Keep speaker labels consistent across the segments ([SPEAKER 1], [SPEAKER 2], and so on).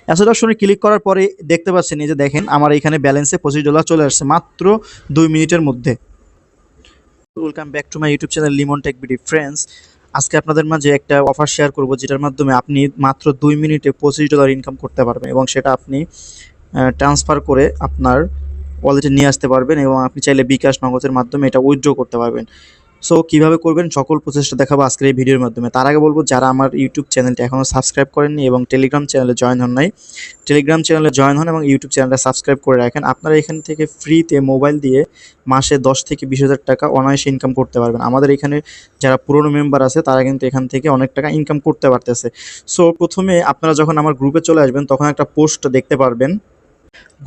[SPEAKER 1] Asset অপশনে click করার পরে দেখতে পাচ্ছেন, এই যে দেখেন আমার এখানে ব্যালেন্সে $25 চলে আসছে মাত্র 2 মিনিটের মধ্যে। Welcome back to my YouTube channel Limon tech BD friends. আজকে আপনাদের মাঝে একটা অফার শেয়ার করব, যেটার মাধ্যমে আপনি মাত্র 2 মিনিটে $25 ইনকাম করতে পারবেন এবং সেটা আপনি ট্রান্সফার করে আপনার ওয়ালেটে নিয়ে আসতে পারবেন এবং আপনি চাইলে বিকাশ, নগদের মাধ্যমে এটা উইথড্র করতে পারবেন। সো কীভাবে করবেন সকল প্রসেসটা দেখাবো আজকের এই ভিডিওর মাধ্যমে। তার আগে বলবো, যারা আমার ইউটিউব চ্যানেলটা এখনও সাবস্ক্রাইব করেননি এবং টেলিগ্রাম চ্যানেলে জয়েন হন নাই, টেলিগ্রাম চ্যানেলে জয়েন হন এবং ইউটিউব চ্যানেলটা সাবস্ক্রাইব করে রাখেন। আপনারা এখান থেকে ফ্রিতে মোবাইল দিয়ে মাসে 10 থেকে 20,000 টাকা অনায়াসে ইনকাম করতে পারবেন। আমাদের এখানে যারা পুরনো মেম্বার আছে তারা কিন্তু এখান থেকে অনেক টাকা ইনকাম করতে পারতেছে। সো প্রথমে আপনারা যখন আমার গ্রুপে চলে আসবেন তখন একটা পোস্ট দেখতে পারবেন।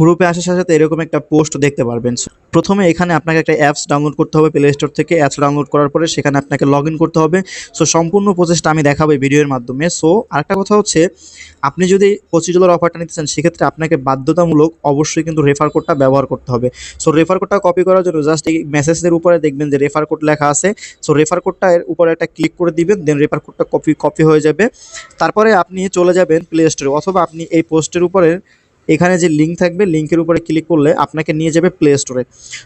[SPEAKER 1] গ্রুপে আসার সাথে সাথে এরকম একটা পোস্ট দেখতে পারবেন। প্রথমে এখানে আপনাকে একটা অ্যাপস ডাউনলোড করতে হবে প্লে স্টোর থেকে। অ্যাপস ডাউনলোড করার পরে সেখানে আপনাকে লগ ইন করতে হবে। সো সম্পূর্ণ প্রসেসটা আমি দেখাবো এই ভিডিওর মাধ্যমে। সো আরেকটা কথা হচ্ছে, আপনি যদি $25 অফারটা নিতে চান সেক্ষেত্রে আপনাকে বাধ্যতামূলক অবশ্যই কিন্তু রেফার কোডটা ব্যবহার করতে হবে। সো রেফার কোডটা কপি করার জন্য জাস্ট এই মেসেজের উপরে দেখবেন যে রেফার কোড লেখা আছে। সো রেফার কোডটা এর উপরে একটা ক্লিক করে দিবেন, দেন রেফার কোডটা কপি হয়ে যাবে। তারপরে আপনি চলে যাবেন প্লে স্টোরে, অথবা আপনি এই পোস্টের উপরে এখানে যে লিঙ্ক থাকবে লিঙ্কের উপরে ক্লিক করলে আপনাকে নিয়ে যাবে প্লে স্টোরে।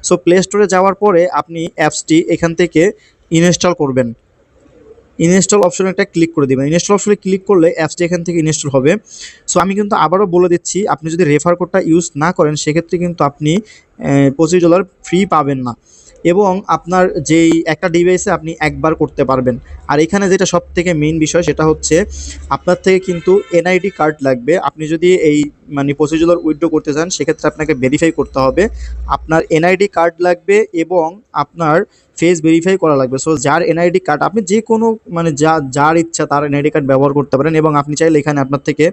[SPEAKER 1] সো প্লে স্টোরে যাওয়ার পরে আপনি অ্যাপসটি এখান থেকে ইনস্টল করবেন। ইনস্টল অপশনে একটা ক্লিক করে দেবেন। ইনস্টল অপশনে ক্লিক করলে অ্যাপসটি এখান থেকে ইনস্টল হবে। সো আমি কিন্তু আবারও বলে দিচ্ছি, আপনি যদি রেফার কোডটা ইউজ না করেন সেক্ষেত্রে কিন্তু আপনি $25 ফ্রি পাবেন না এবং আপনার যেই একটা ডিভাইসে আপনি একবার করতে পারবেন। আর এখানে যেটা সবথেকে মেইন বিষয় সেটা হচ্ছে, আপনার থেকে কিন্তু এনআইডি কার্ড লাগবে। আপনি যদি এই $25 উইথড্র করতে চান সেক্ষেত্রে আপনাকে ভেরিফাই করতে হবে। আপনার এনআইডি কার্ড লাগবে এবং আপনার ফেস ভেরিফাই করা লাগবে। সো যার এনআইডি কার্ড, আপনি যে কোনো যার ইচ্ছা তার এনআইডি কার্ড ব্যবহার করতে পারেন এবং আপনি চাইলে এখানে আপনার থেকে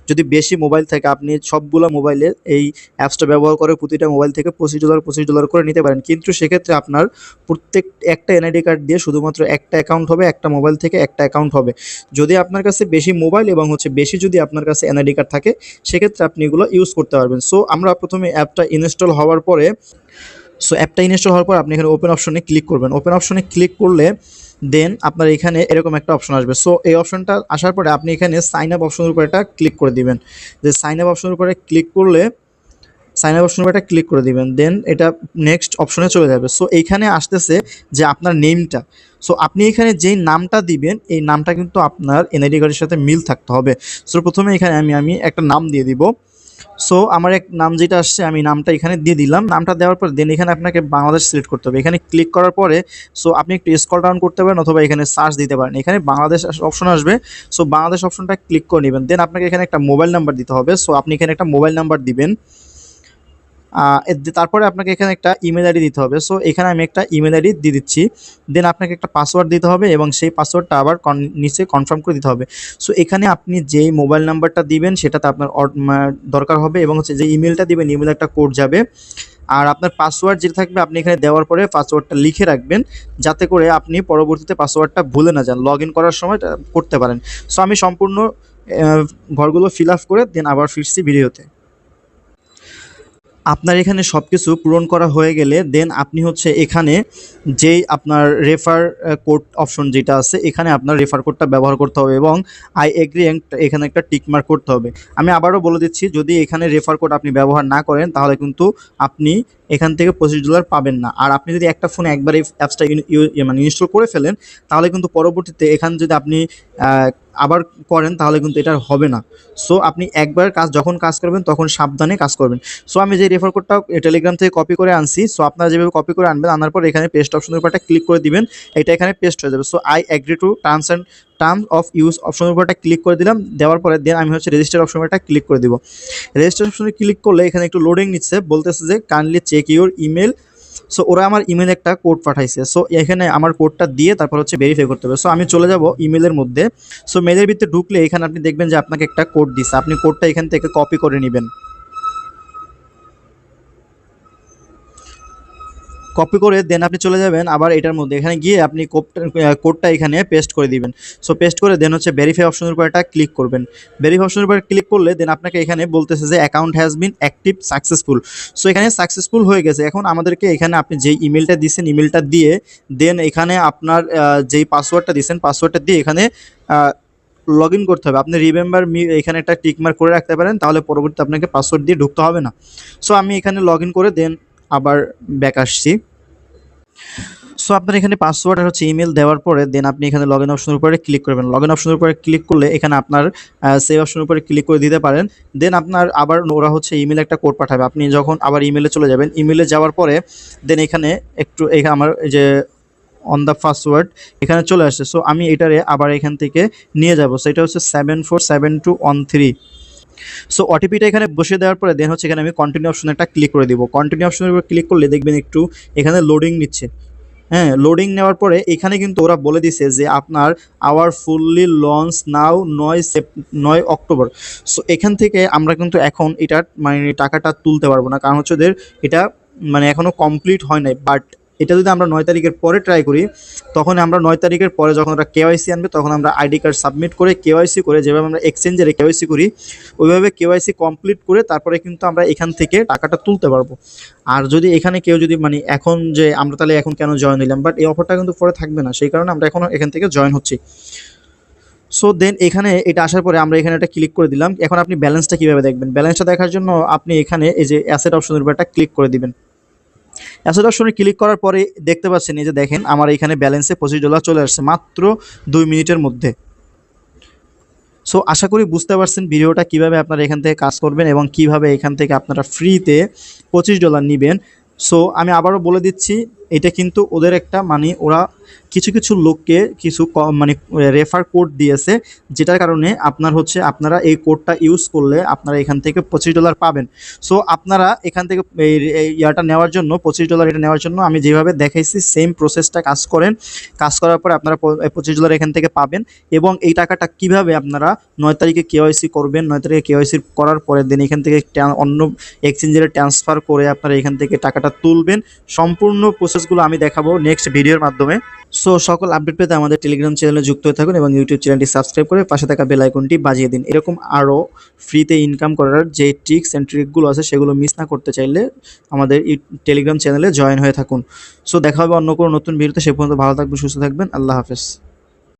[SPEAKER 1] যদি বেশি মোবাইল থাকে আপনি সবগুলো মোবাইলে এই অ্যাপসটা ব্যবহার করে প্রতিটা মোবাইল থেকে $25 করে নিতে পারেন। কিন্তু সেক্ষেত্রে আপনার প্রত্যেক একটা এনআইডি কার্ড দিয়ে শুধুমাত্র একটা অ্যাকাউন্ট হবে, একটা মোবাইল থেকে একটা অ্যাকাউন্ট হবে। যদি আপনার কাছে বেশি মোবাইল এবং বেশি যদি আপনার কাছে এনআইডি কার্ড থাকে সেক্ষেত্রে আপনি এগুলো ইউজ করতে পারবেন। সো আমরা প্রথমে অ্যাপটা ইনস্টল হওয়ার পর আপনি এখানে ওপেন অপশনে ক্লিক করবেন। ওপেন অপশনে ক্লিক করলে দেন আপনার এখানে এরকম একটা অপশন আসবে। সো এই অপশনটা আসার পরে আপনি এখানে সাইন আপ অপশনের উপর একটা ক্লিক করে দিবেন। যে সাইন আপ অপশনের উপরে ক্লিক করলে ক্লিক করে দিবেন, দেন এটা নেক্সট অপশনে চলে যাবে। সো এইখানে আসতেছে যে আপনার নেমটা। সো আপনি এখানে যেই নামটা দিবেন এই নামটা কিন্তু আপনার এনআইডি কার্ডের সাথে মিল থাকতে হবে। সো প্রথমে এখানে আমি একটা নাম দিয়ে দিব। সো আমার এক নাম যেটা আসছে আমি নামটা এখানে দিয়ে দিলাম। নামটা দেওয়ার পর দেন এখানে আপনাকে বাংলাদেশ সিলেক্ট করতে হবে। এখানে ক্লিক করার পরে সো আপনি একটু স্ক্রল ডাউন করতে পারেন অথবা এখানে সার্চ দিতে পারেন। এখানে বাংলাদেশ অপশন আসবে। সো বাংলাদেশ অপশনটা ক্লিক করে নেবেন। দেন আপনাকে এখানে একটা মোবাইল নাম্বার দিতে হবে। সো আপনি এখানে একটা মোবাইল নাম্বার দিবেন। তারপরে আপনাকে এখানে একটা ইমেল আইডি দিতে হবে। সো এখানে আমি একটা ইমেল আইডি দিয়ে দিচ্ছি। দেন আপনাকে একটা পাসওয়ার্ড দিতে হবে এবং সেই পাসওয়ার্ডটা আবার নিচে কনফার্ম করে দিতে হবে। সো এখানে আপনি যেই মোবাইল নাম্বারটা দিবেন সেটাতে আপনার দরকার হবে এবং যে ইমেলটা দিবেন ইমেলে একটা কোড যাবে। আর আপনার পাসওয়ার্ড যেটা থাকবে আপনি এখানে দেওয়ার পরে পাসওয়ার্ডটা লিখে রাখবেন, যাতে করে আপনি পরবর্তীতে পাসওয়ার্ডটা ভুলে না যান, লগ ইন করার সময় করতে পারেন। সো আমি সম্পূর্ণ ঘরগুলো ফিল আপ করে দেন আবার ফিরছি ভিডিওতে। আপনার এখানে সব কিছু পূরণ করা হয়ে গেলে দেন আপনি এখানে যেই আপনার রেফার কোড অপশন যেটা আছে এখানে আপনার রেফার কোডটা ব্যবহার করতে হবে এবং আই এগ্রি এখানে একটা টিক মার্ক করতে হবে। আমি আবারও বলে দিচ্ছি, যদি এখানে রেফার কোড আপনি ব্যবহার না করেন তাহলে কিন্তু আপনি এখান থেকে $25 পাবেন না। আর আপনি যদি একটা ফোনে একবার এই অ্যাপসটা ইনস্টল করে ফেলেন তাহলে কিন্তু পরবর্তীতে এখানে যদি আপনি আবার করেন তাহলে কিন্তু এটা হবে না। সো আপনি একবার যখন কাজ করবেন তখন সাবধানে কাজ করবেন। সো আমি যে রেফার কোডটা টেলিগ্রাম থেকে কপি করে আনছি, সো আপনারা যেভাবে কপি করে আনবেন, আনার পর এখানে পেস্ট অপশনের উপর একটা ক্লিক করে দিবেন, এটা এখানে পেস্ট হয়ে যাবে। So I agree to terms of use অপশনের উপর একটা ক্লিক করে দিলাম। দেওয়ার পরে দেন আমি রেজিস্টার অপশনের একটা ক্লিক করে দিব। রেজিস্টার অপশনে ক্লিক করলে এখানে একটু লোডিং নিচ্ছে, বলতেছে যে kindly check your email. So ওরা আমার ইমেলে একটা কোড পাঠাইছে। সো এখানে আমার কোডটা দিয়ে তারপর ভেরিফাই করতে হবে। সো আমি চলে যাব ইমেলের মধ্যে। সো মেলের ভিতরে ঢুকলে এখানে আপনি দেখবেন যে আপনাকে একটা কোড দিচ্ছে, আপনি কোডটা এখান থেকে কপি করে নেবেন। কপি করে দেন আপনি চলে যাবেন আবার এটার মধ্যে, এখানে গিয়ে আপনি কোডটা এখানে পেস্ট করে দিবেন। সো পেস্ট করে দেন ভেরিফাই অপশনের উপর একটা ক্লিক করবেন। ভেরিফাই অপশনের উপর ক্লিক করলে দেন আপনাকে এখানে বলতেছে যে account has been active successful. So এখানে সাকসেসফুল হয়ে গেছে। এখন আমাদেরকে এখানে আপনি যেই ইমেলটা দিয়েছেন ইমেলটা দিয়ে দেন এখানে আপনার যেই পাসওয়ার্ডটা দিয়েছেন পাসওয়ার্ডটা দিয়ে এখানে লগ ইন করতে হবে। আপনি রিমেম্বার মি এখানে একটা টিক মার্ক করে রাখতে পারেন, তাহলে পরবর্তীতে আপনাকে পাসওয়ার্ড দিয়ে ঢুকতে হবে না। সো আমি এখানে লগ ইন করে দেন আবার ব্যাক আসছি। সো আপনার এখানে পাসওয়ার্ড আর হচ্ছে ইমেল দেওয়ার পরে দেন আপনি এখানে লগ ইন অপশনের উপরে ক্লিক করবেন। লগ ইন অপশনের উপরে ক্লিক করলে এখানে আপনার সেভ অপশনের উপরে ক্লিক করে দিতে পারেন। দেন আপনার আবার ওরা হচ্ছে ইমেলে একটা কোড পাঠাবে। আপনি যখন আবার ইমেলে চলে যাবেন, ইমেলে যাওয়ার পরে দেন এখানে এখানে আমার এই যে অন দ্য পাসওয়ার্ড এখানে চলে আসছে। সো আমি এটারে আবার এখান থেকে নিয়ে যাব। সো এটা হচ্ছে 747213। সো ওটিপিটা এখানে বসিয়ে দেওয়ার পরে দেন হচ্ছে এখানে আমি কন্টিনিউ অপশনে একটা ক্লিক করে দিব। কন্টিনিউ অপশনের উপর ক্লিক করলে দেখবেন একটু এখানে লোডিং নিচ্ছে। হ্যাঁ, লোডিং নেওয়ার পরে এখানে কিন্তু ওরা বলে দিছে যে আপনার আওয়ার ফুললি লঞ্চ নাও 9 অক্টোবর। সো এখান থেকে আমরা কিন্তু এখন এটার মানে টাকাটা তুলতে পারবো না, কারণ হচ্ছে ওদের এটা মানে এখনও কমপ্লিট হয় নাই। বাট এটা যদি আমরা 9 তারিখের পরে ট্রাই করি, তখন আমরা 9 তারিখের পরে যখন ওরা কেওয়াইসি আনবে, তখন আমরা আইডি কার্ড সাবমিট করে কেওয়াইসি করে যেভাবে আমরা এক্সচেঞ্জের কেওয়াইসি করি ওইভাবে কেওয়াইসি কমপ্লিট করে তারপরে কিন্তু আমরা এখান থেকে টাকাটা তুলতে পারবো। আর যদি এখানে কেউ যদি মানে এখন যে আমরা তাহলে এখন কেন জয়েন হইলাম, বাট এই অফারটা কিন্তু পরে থাকবে না, সেই কারণে আমরা এখন এখান থেকে জয়েন হচ্ছি। সো দেন এখানে এটা আসার পরে আমরা এখানে একটা ক্লিক করে দিলাম। এখন আপনি ব্যালেন্সটা কীভাবে দেখবেন? ব্যালেন্সটা দেখার জন্য আপনি এখানে এই যে অ্যাসেট অপশনের উপর একটা ক্লিক করে দিবেন। অ্যাসেট অপশনে ক্লিক করার পরে দেখতে পাচ্ছেন এই যে দেখেন আমার এখানে ব্যালেন্সে $25 চলে আসছে মাত্র 2 মিনিটের মধ্যে। সো আশা করি বুঝতে পারছেন ভিডিওটা কিভাবে আপনারা এখান থেকে কাজ করবেন এবং কিভাবে এখান থেকে আপনারা ফ্রিতে $25 নেবেন। সো আমি আবারও বলে দিচ্ছি, এটা কিন্তু ওদের একটা মানে ওরা কিছু লোককে কিছু মানে রেফার কোড দিয়েছে, যেটার কারণে আপনার হচ্ছে আপনারা এই কোডটা ইউজ করলে আপনারা এখান থেকে $25 পাবেন। সো আপনারা এখান থেকে এই ইয়াটা নেওয়ার জন্য $25 এটা নেওয়ার জন্য আমি যেভাবে দেখাইছি সেম প্রসেসটা কাজ করেন। কাজ করার পরে আপনারা $25 এখান থেকে পাবেন। এবং এই টাকাটা কিভাবে আপনারা 9 তারিখে কেওয়াইসি করবেন, 9 তারিখে কেওয়াইসি করার পরে দেন এখান থেকে অন্য এক্সচেঞ্জারে ট্রান্সফার করে আপনারা এখান থেকে টাকাটা তুলবেন, সম্পূর্ণ প্রসেসগুলো আমি দেখাবো নেক্সট ভিডিওর মাধ্যমে। সো সকল আপডেট পেতে আমাদের টেলিগ্রাম চ্যানেলে যুক্ত হয়ে থাকুন এবং ইউটিউব চ্যানেলটি সাবস্ক্রাইব করে পাশে থাকা বেল আইকনটি বাজিয়ে দিন। এরকম আরও ফ্রিতে ইনকাম করার যে ট্রিক্স অ্যান্ড ট্রিকগুলো আছে সেগুলো মিস না করতে চাইলে আমাদের টেলিগ্রাম চ্যানেলে জয়েন হয়ে থাকুন। সো দেখা হবে অন্য কোনো নতুন ভিডিওতে। সে পর্যন্ত ভালো থাকবেন, সুস্থ থাকবেন। আল্লাহ হাফেজ।